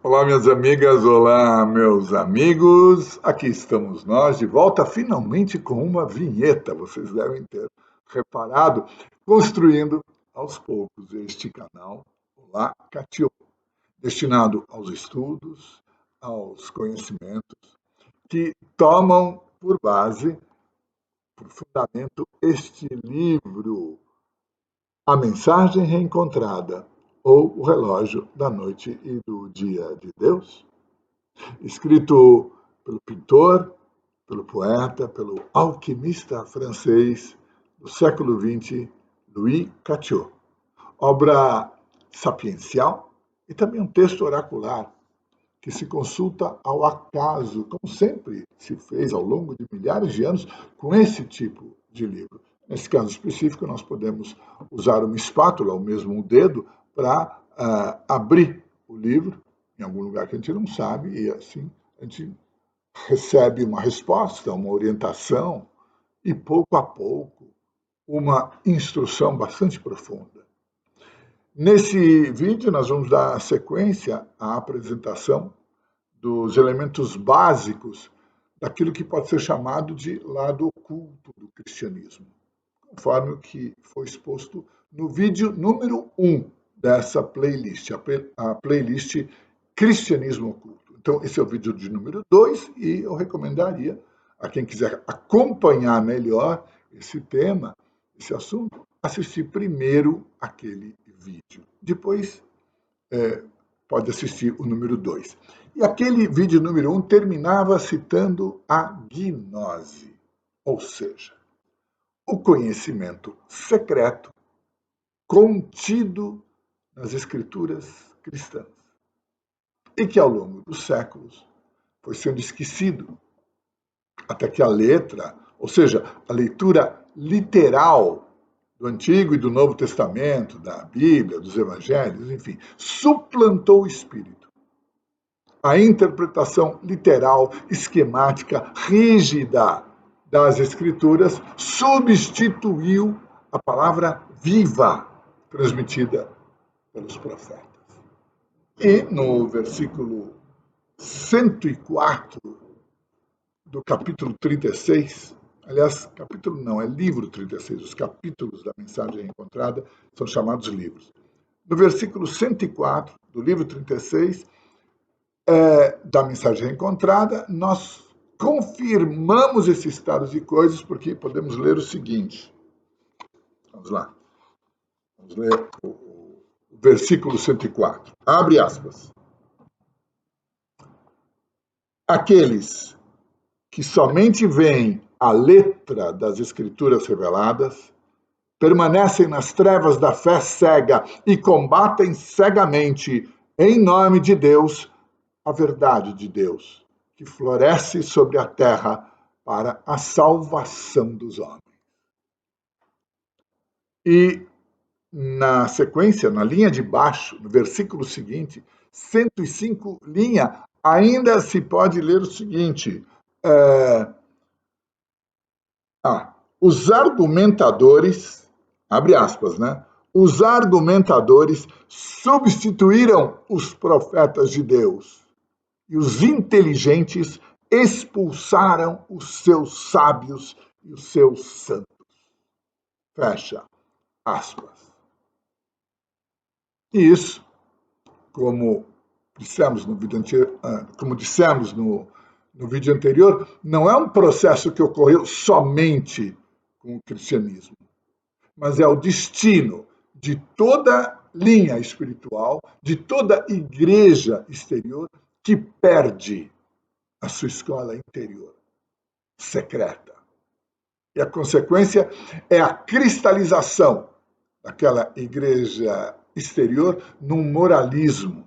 Olá, minhas amigas, olá, meus amigos. Aqui estamos nós de volta, finalmente com uma vinheta. Vocês devem ter reparado, construindo aos poucos este canal Olá, Catio, destinado aos estudos, aos conhecimentos, que tomam por base, por fundamento, este livro, A Mensagem Reencontrada, ou O Relógio da Noite e do Dia de Deus, escrito pelo pintor, pelo poeta, pelo alquimista francês do século XX, Louis Catio. Obra sapiencial e também um texto oracular que se consulta ao acaso, como sempre se fez ao longo de milhares de anos com esse tipo de livro. Nesse caso específico, nós podemos usar uma espátula ou mesmo um dedo para abrir o livro em algum lugar que a gente não sabe e assim a gente recebe uma resposta, uma orientação e pouco a pouco uma instrução bastante profunda. Nesse vídeo nós vamos dar sequência à apresentação dos elementos básicos daquilo que pode ser chamado de lado oculto do cristianismo, conforme o que foi exposto no vídeo número 1 dessa playlist, a playlist Cristianismo Oculto. Então, esse é o vídeo de número 2 e eu recomendaria a quem quiser acompanhar melhor esse tema, esse assunto, assistir primeiro aquele vídeo. Depois, pode assistir o número 2. E aquele vídeo número 1 terminava citando a gnose, ou seja, o conhecimento secreto contido nas escrituras cristãs e que ao longo dos séculos foi sendo esquecido até que a letra, ou seja, a leitura literal do Antigo e do Novo Testamento, da Bíblia, dos Evangelhos, enfim, suplantou o Espírito. A interpretação literal, esquemática, rígida das Escrituras substituiu a palavra viva transmitida pelos profetas. E no versículo 104 do capítulo 36, aliás, capítulo não, é livro 36, os capítulos da Mensagem Encontrada são chamados livros. No versículo 104 do livro 36, da Mensagem Encontrada, nós confirmamos esse estado de coisas porque podemos ler o seguinte. Vamos lá. Vamos ler o versículo 104. Abre aspas. Aqueles que somente veem a letra das Escrituras reveladas, permanecem nas trevas da fé cega e combatem cegamente, em nome de Deus, a verdade de Deus, que floresce sobre a terra para a salvação dos homens. E na sequência, na linha de baixo, no versículo seguinte, 105 linha, ainda se pode ler o seguinte: os argumentadores, abre aspas, né? Os argumentadores substituíram os profetas de Deus e os inteligentes expulsaram os seus sábios e os seus santos. Fecha aspas. E isso, como dissemos no vídeo anterior, não é um processo que ocorreu somente com o cristianismo, mas é o destino de toda linha espiritual, de toda igreja exterior que perde a sua escola interior, secreta. E a consequência é a cristalização daquela igreja exterior num moralismo,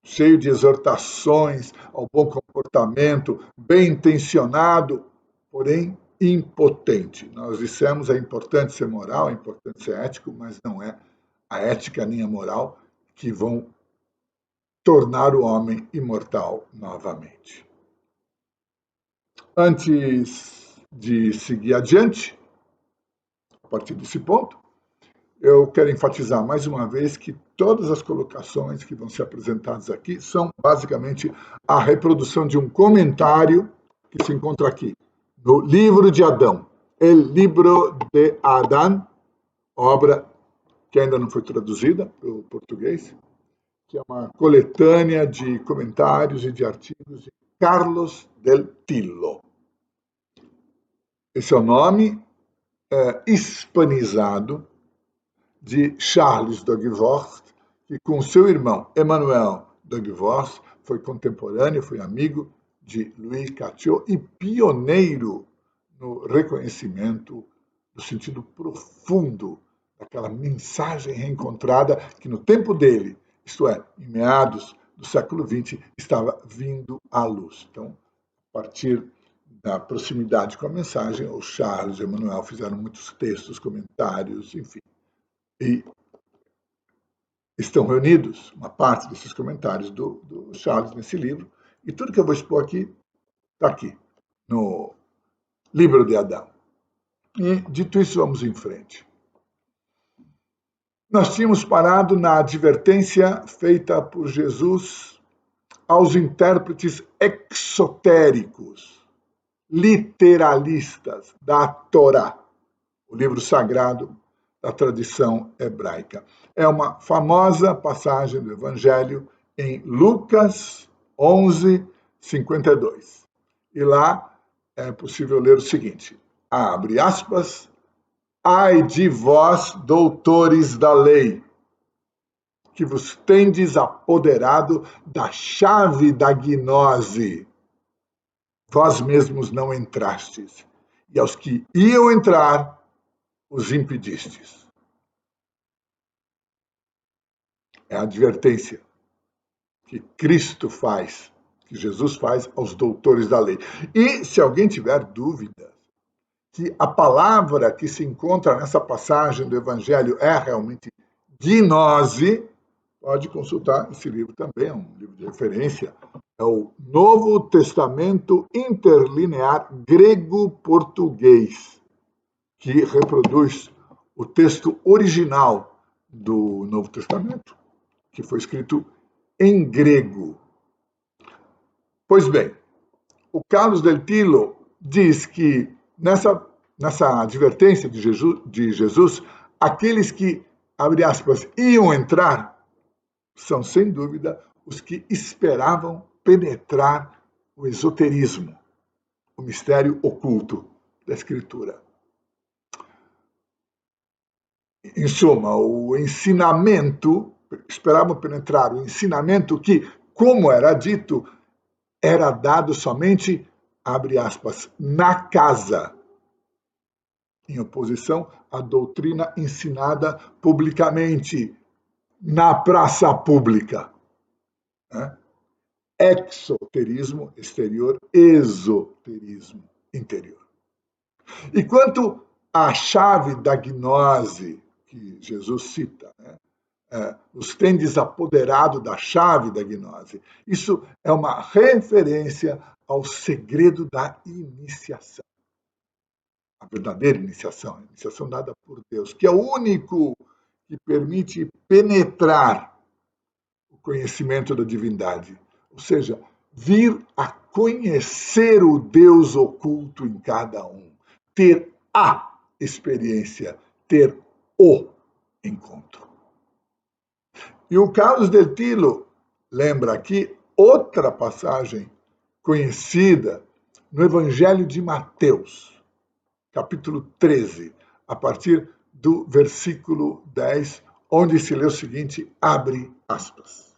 cheio de exortações ao bom comportamento, bem intencionado, porém impotente. Nós dissemos é importante ser moral, é importante ser ético, mas não é a ética nem a moral que vão tornar o homem imortal novamente. Antes de seguir adiante, a partir desse ponto, eu quero enfatizar mais uma vez que todas as colocações que vão ser apresentadas aqui são basicamente a reprodução de um comentário que se encontra aqui, no Livro de Adão, El Libro de Adán, obra que ainda não foi traduzida para o português, que é uma coletânea de comentários e de artigos de Carlos del Tillo. Esse é o nome hispanizado de Charles Dugworth, que com seu irmão Emmanuel Dugworth foi contemporâneo, foi amigo de Louis Cattiot e pioneiro no reconhecimento do sentido profundo daquela mensagem reencontrada que no tempo dele, isto é, em meados do século XX, estava vindo à luz. Então, a partir da proximidade com a mensagem, o Charles e o Emmanuel fizeram muitos textos, comentários, enfim. E estão reunidos uma parte desses comentários do Charles nesse livro, e tudo que eu vou expor aqui está aqui, no Livro de Adão. E, dito isso, vamos em frente. Nós tínhamos parado na advertência feita por Jesus aos intérpretes exotéricos, literalistas da Torá, o livro sagrado da tradição hebraica. É uma famosa passagem do Evangelho em Lucas 11, 52. E lá é possível ler o seguinte, abre aspas, ai de vós, doutores da lei, que vos tendes apoderado da chave da gnose. Vós mesmos não entrastes, e aos que iam entrar, os impedistes. É a advertência que Cristo faz, que Jesus faz aos doutores da lei. E se alguém tiver dúvida que a palavra que se encontra nessa passagem do Evangelho é realmente gnose, pode consultar esse livro também, é um livro de referência, é o Novo Testamento Interlinear Grego-Português, que reproduz o texto original do Novo Testamento, que foi escrito em grego. Pois bem, o Carlos del Tillo diz que nessa advertência de Jesus, aqueles que, abre aspas, iam entrar, são sem dúvida os que esperavam penetrar o esoterismo, o mistério oculto da Escritura. Em suma, o ensinamento, esperavam penetrar o ensinamento que, como era dito, era dado somente, abre aspas, na casa, em oposição à doutrina ensinada publicamente, na praça pública. Né? Exoterismo exterior, esoterismo interior. E quanto à chave da gnose, que Jesus cita, né? Os tendes apoderado da chave da gnose. Isso é uma referência ao segredo da iniciação. A verdadeira iniciação, a iniciação dada por Deus, que é o único que permite penetrar o conhecimento da divindade. Ou seja, vir a conhecer o Deus oculto em cada um. Ter a experiência, ter o encontro. E o Carlos del Tillo lembra aqui outra passagem conhecida no Evangelho de Mateus, capítulo 13, a partir do versículo 10, onde se lê o seguinte, abre aspas.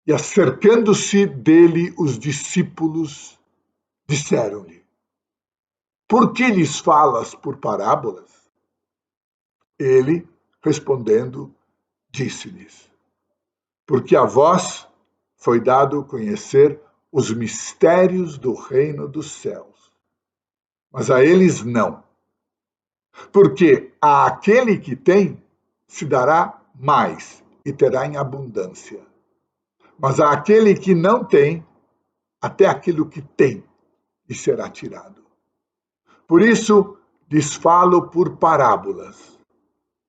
E acercando-se dele os discípulos, disseram-lhe, por que lhes falas por parábolas? Ele, respondendo, disse-lhes, porque a vós foi dado conhecer os mistérios do reino dos céus, mas a eles não. Porque àquele que tem se dará mais e terá em abundância. Mas àquele que não tem, até aquilo que tem lhe será tirado. Por isso, Desfalo por parábolas,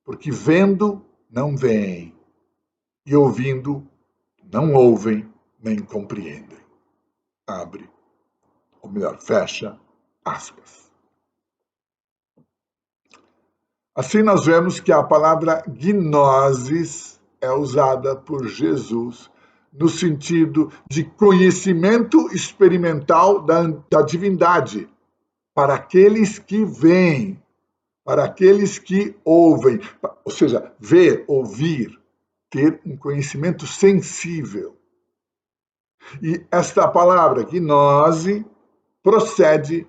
porque vendo não veem, e ouvindo não ouvem nem compreendem. Abre, ou melhor, fecha aspas. Assim nós vemos que a palavra gnosis é usada por Jesus no sentido de conhecimento experimental da divindade para aqueles que veem, para aqueles que ouvem, ou seja, ver, ouvir, ter um conhecimento sensível. E esta palavra, gnose, procede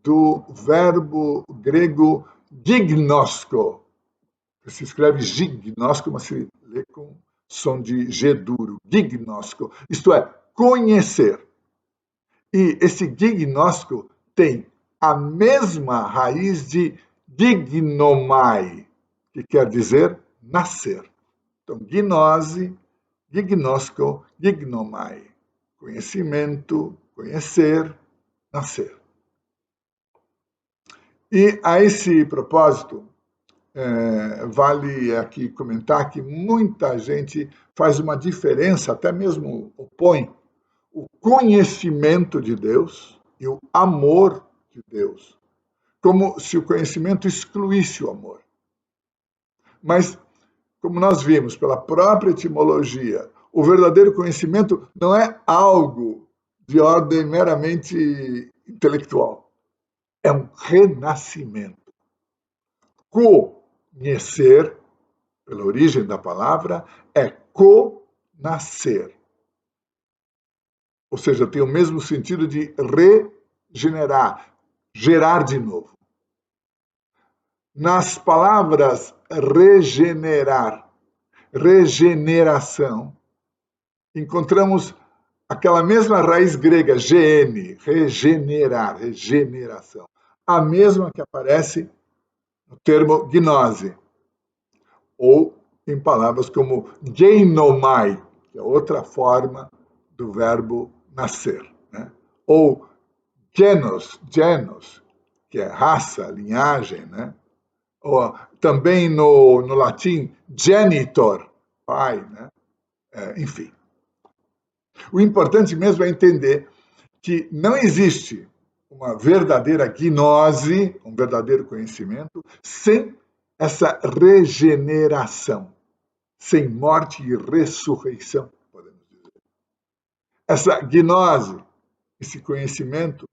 do verbo grego gignosko, que se escreve gignosko, mas se lê com som de G duro, gignosko, isto é, conhecer. E esse gignosko tem a mesma raiz de gignomai, que quer dizer nascer. Então, gnose, gignosko, gignomai. Conhecimento, conhecer, nascer. E a esse propósito, vale aqui comentar que muita gente faz uma diferença, até mesmo opõe o conhecimento de Deus e o amor de Deus, como se o conhecimento excluísse o amor. Mas, como nós vimos pela própria etimologia, o verdadeiro conhecimento não é algo de ordem meramente intelectual. É um renascimento. Conhecer, pela origem da palavra, é co-nascer. Ou seja, tem o mesmo sentido de regenerar, gerar de novo. Nas palavras regenerar, regeneração, encontramos aquela mesma raiz grega, gn, regenerar, regeneração. A mesma que aparece no termo gnose, ou em palavras como geinomai, que é outra forma do verbo nascer, né? Ou genos, que é raça, linhagem, né? Ou, também no latim, genitor, pai, né? Enfim. O importante mesmo é entender que não existe uma verdadeira gnose, um verdadeiro conhecimento, sem essa regeneração, sem morte e ressurreição, podemos dizer. Essa gnose, esse conhecimento,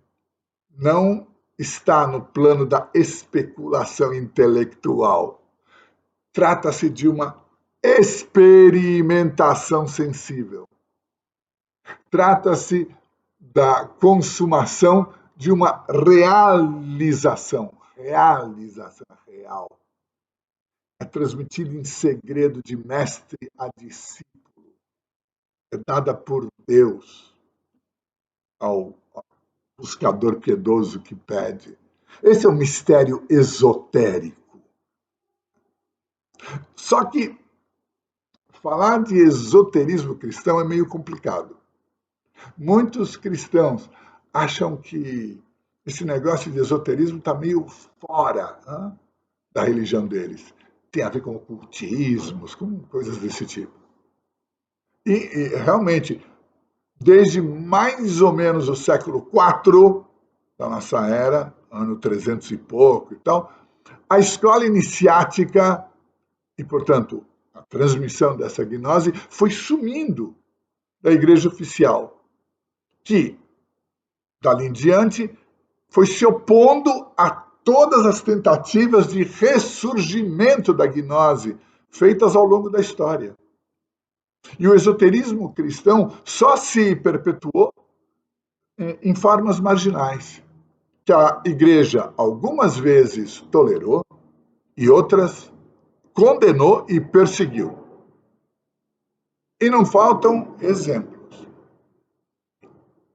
não está no plano da especulação intelectual. Trata-se de uma experimentação sensível. Trata-se da consumação de uma realização real. É transmitida em segredo de mestre a discípulo. É dada por Deus ao buscador piedoso que pede. Esse é um mistério esotérico. Só que falar de esoterismo cristão é meio complicado. Muitos cristãos acham que esse negócio de esoterismo está meio fora da religião deles. Tem a ver com ocultismos, com coisas desse tipo. E realmente, desde mais ou menos o século IV da nossa era, ano 300 e pouco e tal, a escola iniciática e, portanto, a transmissão dessa gnose foi sumindo da igreja oficial, que, dali em diante, foi se opondo a todas as tentativas de ressurgimento da gnose feitas ao longo da história. E o esoterismo cristão só se perpetuou em formas marginais, que a igreja algumas vezes tolerou e outras condenou e perseguiu. E não faltam exemplos.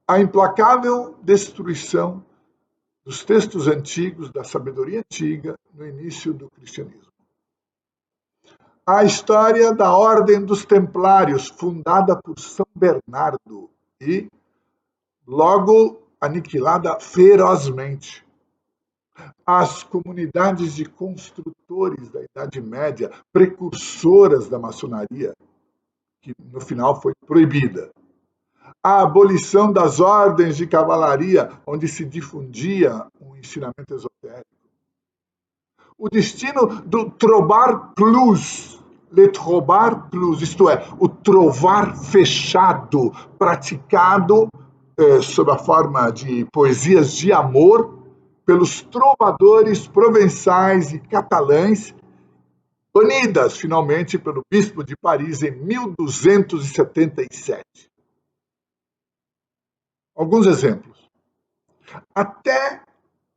A implacável destruição dos textos antigos, da sabedoria antiga, no início do cristianismo. A história da Ordem dos Templários, fundada por São Bernardo e logo aniquilada ferozmente. As comunidades de construtores da Idade Média, precursoras da maçonaria, que no final foi proibida. A abolição das ordens de cavalaria, onde se difundia um ensinamento esotérico. O destino do trobar plus, le trobar plus, isto é, o trovar fechado, praticado sob a forma de poesias de amor pelos trovadores provençais e catalães, banidas finalmente pelo bispo de Paris em 1277. Alguns exemplos. Até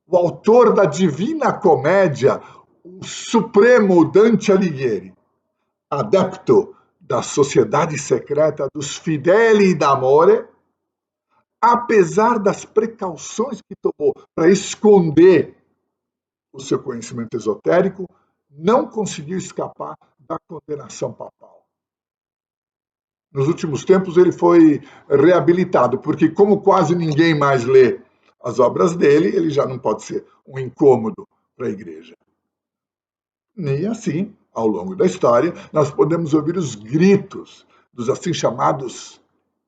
o autor da Divina Comédia, o supremo Dante Alighieri, adepto da sociedade secreta dos Fideli d'Amore, apesar das precauções que tomou para esconder o seu conhecimento esotérico, não conseguiu escapar da condenação papal. Nos últimos tempos ele foi reabilitado, porque como quase ninguém mais lê as obras dele, ele já não pode ser um incômodo para a igreja. E assim, ao longo da história, nós podemos ouvir os gritos dos assim chamados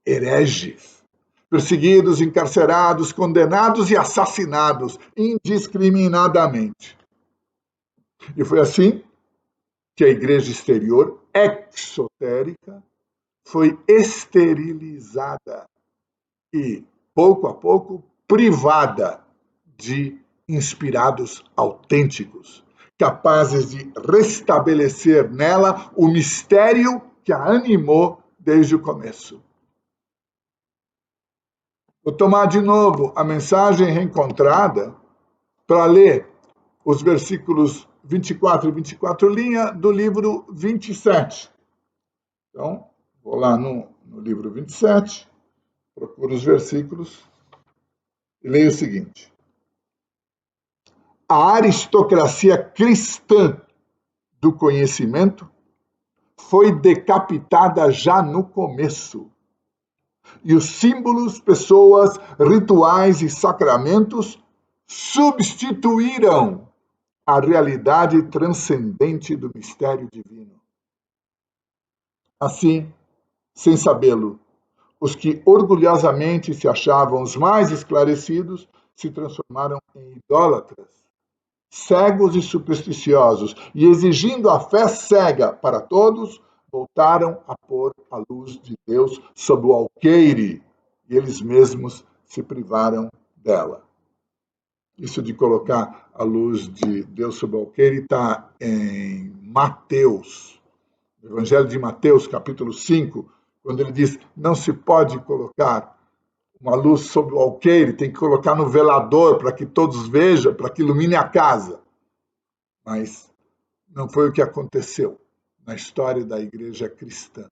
hereges, perseguidos, encarcerados, condenados e assassinados indiscriminadamente. E foi assim que a igreja exterior, exotérica, foi esterilizada e, pouco a pouco, privada de inspirados autênticos, capazes de restabelecer nela o mistério que a animou desde o começo. Vou tomar de novo a mensagem reencontrada para ler os versículos 24 e 24 linha do livro 27. Então, vou lá no livro 27, procuro os versículos e leio o seguinte. A aristocracia cristã do conhecimento foi decapitada já no começo. E os símbolos, pessoas, rituais e sacramentos substituíram a realidade transcendente do mistério divino. Assim, sem sabê-lo, os que orgulhosamente se achavam os mais esclarecidos se transformaram em idólatras, cegos e supersticiosos, e exigindo a fé cega para todos, voltaram a pôr a luz de Deus sob o alqueire, e eles mesmos se privaram dela. Isso de colocar a luz de Deus sob o alqueire está em Mateus, no Evangelho de Mateus, capítulo 5, quando ele diz, não se pode colocar uma luz sobre o alqueire, tem que colocar no velador para que todos vejam, para que ilumine a casa. Mas não foi o que aconteceu na história da igreja cristã.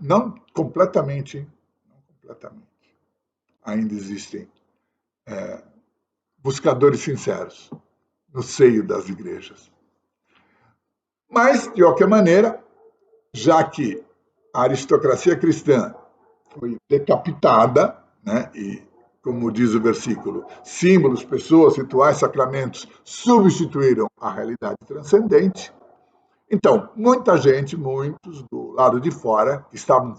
Não completamente, ainda existem buscadores sinceros no seio das igrejas. Mas, de qualquer maneira, já que a aristocracia cristã foi decapitada, né, e, como diz o versículo, símbolos, pessoas, rituais, sacramentos substituíram a realidade transcendente. Então, muita gente, muitos do lado de fora, que estavam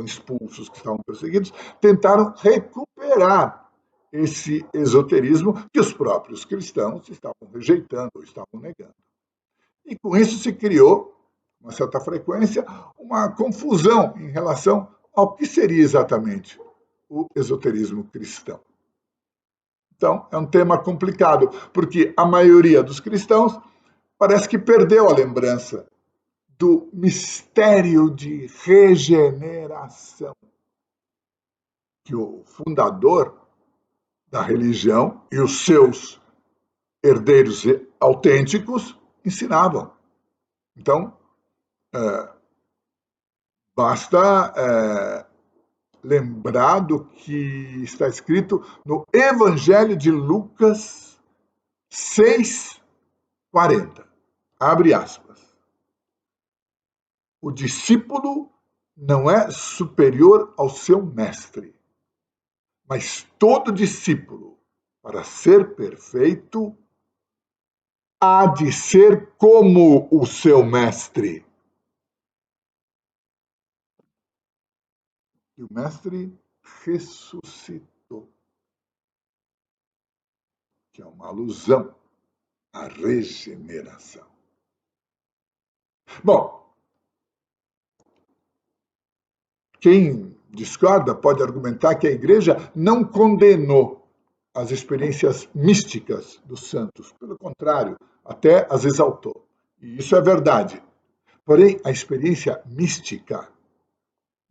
expulsos, que estavam perseguidos, tentaram recuperar esse esoterismo que os próprios cristãos estavam rejeitando ou estavam negando. E com isso se criou, com uma certa frequência, uma confusão em relação ao que seria exatamente o esoterismo cristão. Então, é um tema complicado, porque a maioria dos cristãos parece que perdeu a lembrança do mistério de regeneração que o fundador da religião e os seus herdeiros autênticos ensinavam. Então, basta lembrar do que está escrito no Evangelho de Lucas 6:40. Abre aspas. O discípulo não é superior ao seu mestre, mas todo discípulo para ser perfeito, há de ser como o seu mestre. E o mestre ressuscitou, que é uma alusão à regeneração. Bom, quem discorda pode argumentar que a igreja não condenou as experiências místicas dos santos. Pelo contrário, até as exaltou. E isso é verdade. Porém, a experiência mística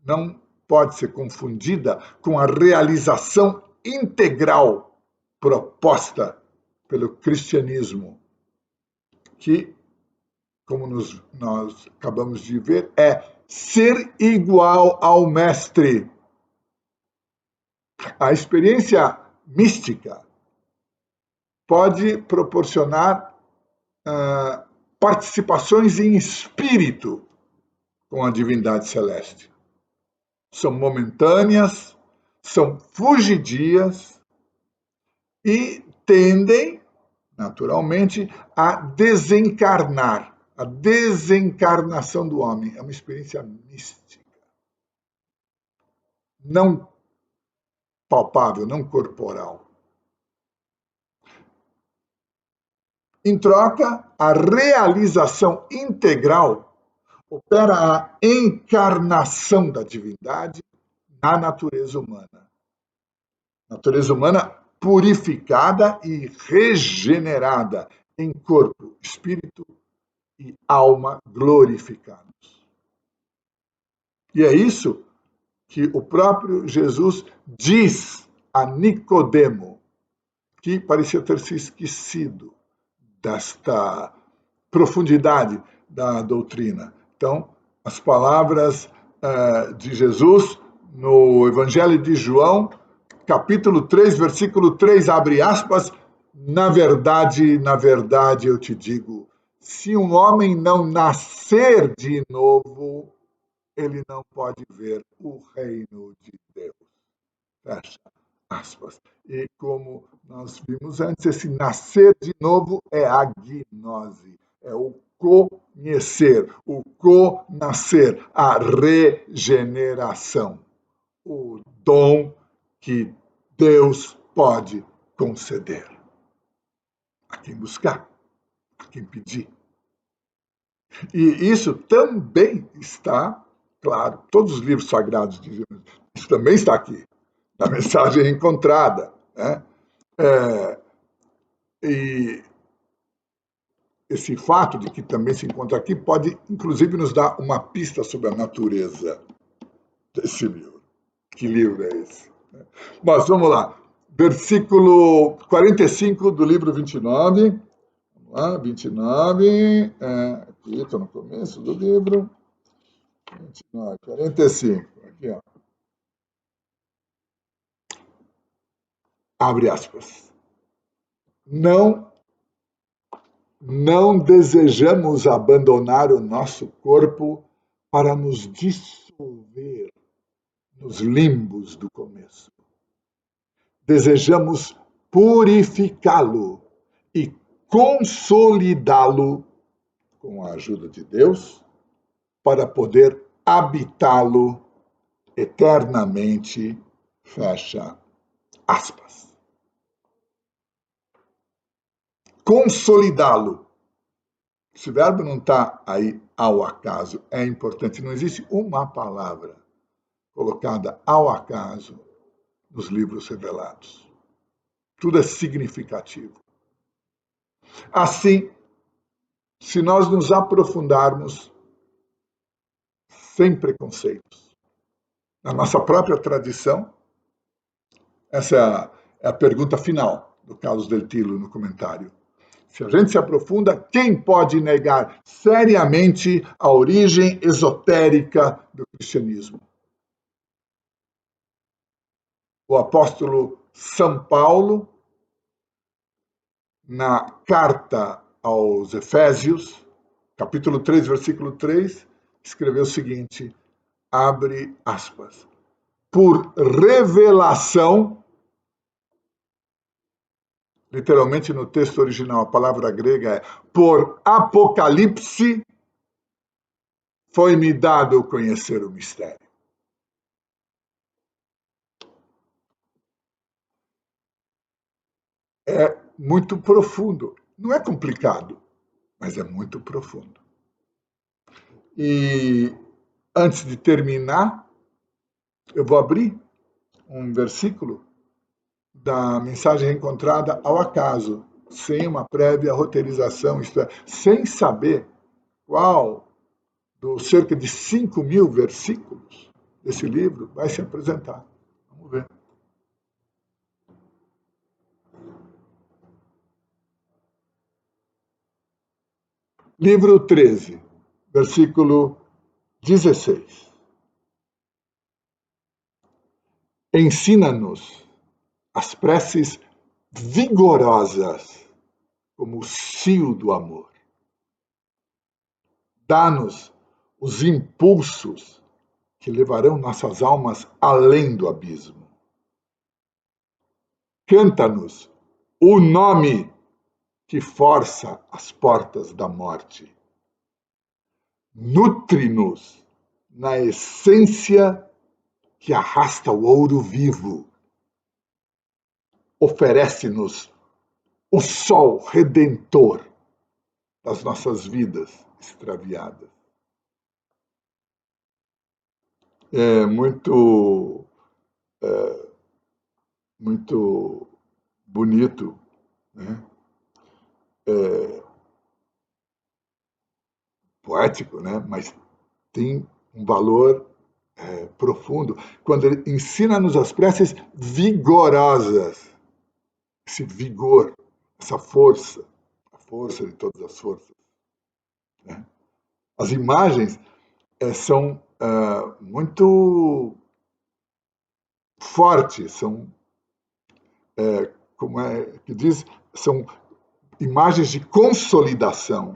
não pode ser confundida com a realização integral proposta pelo cristianismo, que, como nós acabamos de ver, é ser igual ao mestre. A experiência mística pode proporcionar participações em espírito com a divindade celeste. São momentâneas, são fugidias e tendem, naturalmente, a desencarnar. A desencarnação do homem é uma experiência mística, não palpável, não corporal. Em troca, a realização integral opera a encarnação da divindade na natureza humana. Natureza humana purificada e regenerada em corpo, espírito e alma glorificados. E é isso que o próprio Jesus diz a Nicodemo, que parecia ter se esquecido desta profundidade da doutrina. Então, as palavras de Jesus no Evangelho de João, capítulo 3, versículo 3, abre aspas, na verdade, eu te digo, se um homem não nascer de novo, ele não pode ver o reino de Deus. Fecha aspas. E como nós vimos antes, esse nascer de novo é a gnose, é o conhecer, o conascer, a regeneração, o dom que Deus pode conceder a quem buscar, a quem pedir. E isso também está, claro, todos os livros sagrados dizem, isso também está aqui, na mensagem encontrada, né? E esse fato de que também se encontra aqui pode, inclusive, nos dar uma pista sobre a natureza desse livro. Que livro é esse? Mas vamos lá. Versículo 45 do livro 29. Vamos lá, 29. Aqui, estou no começo do livro. 29, 45. Aqui, ó. Abre aspas. Não desejamos abandonar o nosso corpo para nos dissolver nos limbos do começo. Desejamos purificá-lo e consolidá-lo com a ajuda de Deus para poder habitá-lo eternamente. Fecha aspas. Consolidá-lo. Esse verbo não está aí ao acaso, é importante. Não existe uma palavra colocada ao acaso nos livros revelados. Tudo é significativo. Assim, se nós nos aprofundarmos sem preconceitos na nossa própria tradição, essa é a pergunta final do Carlos Del Tilo no comentário. Se a gente se aprofunda, quem pode negar seriamente a origem esotérica do cristianismo? O apóstolo São Paulo, na carta aos Efésios, capítulo 3, versículo 3, escreveu o seguinte, abre aspas, por revelação Literalmente, no texto original, a palavra grega é por Apocalipse foi-me dado conhecer o mistério. É muito profundo. Não é complicado, mas é muito profundo. E antes de terminar, eu vou abrir um versículo da mensagem encontrada ao acaso, sem uma prévia roteirização, isto é, sem saber qual dos cerca de 5.000 versículos desse livro vai se apresentar. Vamos ver. Livro 13, versículo 16. Ensina-nos as preces vigorosas como o cio do amor. Dá-nos os impulsos que levarão nossas almas além do abismo. Canta-nos o nome que força as portas da morte. Nutre-nos na essência que arrasta o ouro vivo. Oferece-nos o sol redentor das nossas vidas extraviadas. É muito bonito, né? Poético, né? Mas tem um valor profundo quando ele ensina-nos as preces vigorosas. Esse vigor, essa força, a força de todas as forças. Né? As imagens são muito fortes, são, como é que diz, são imagens de consolidação,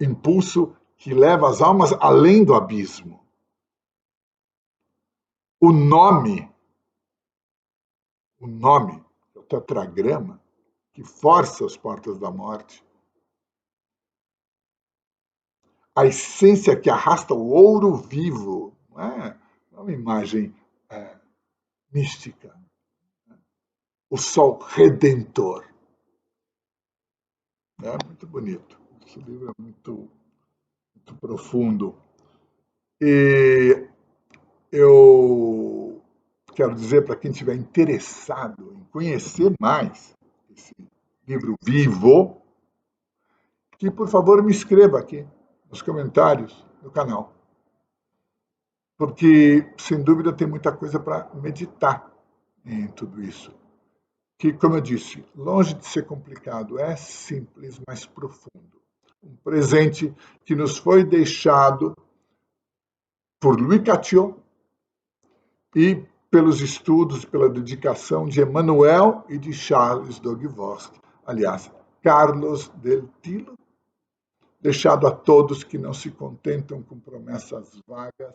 impulso que leva as almas além do abismo. O nome, o tetragrama, que força as portas da morte. A essência que arrasta o ouro vivo. Não é uma imagem mística. O sol redentor. É muito bonito. Esse livro é muito profundo. E eu quero dizer para quem estiver interessado em conhecer mais esse livro vivo, que por favor me escreva aqui nos comentários do canal. Porque, sem dúvida, tem muita coisa para meditar em tudo isso. Que, como eu disse, longe de ser complicado, é simples, mas profundo. Um presente que nos foi deixado por Louis Catio e pelos estudos, pela dedicação de Emmanuel e de Charles Dogvost. Aliás, Carlos del Tilo, deixado a todos que não se contentam com promessas vagas,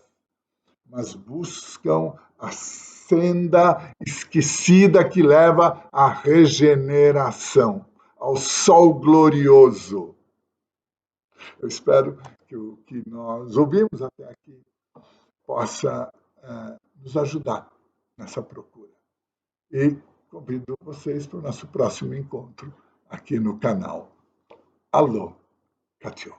mas buscam a senda esquecida que leva à regeneração, ao sol glorioso. Eu espero que o que nós ouvimos até aqui possa nos ajudar nessa procura. E convido vocês para o nosso próximo encontro aqui no canal. Alô, Catio.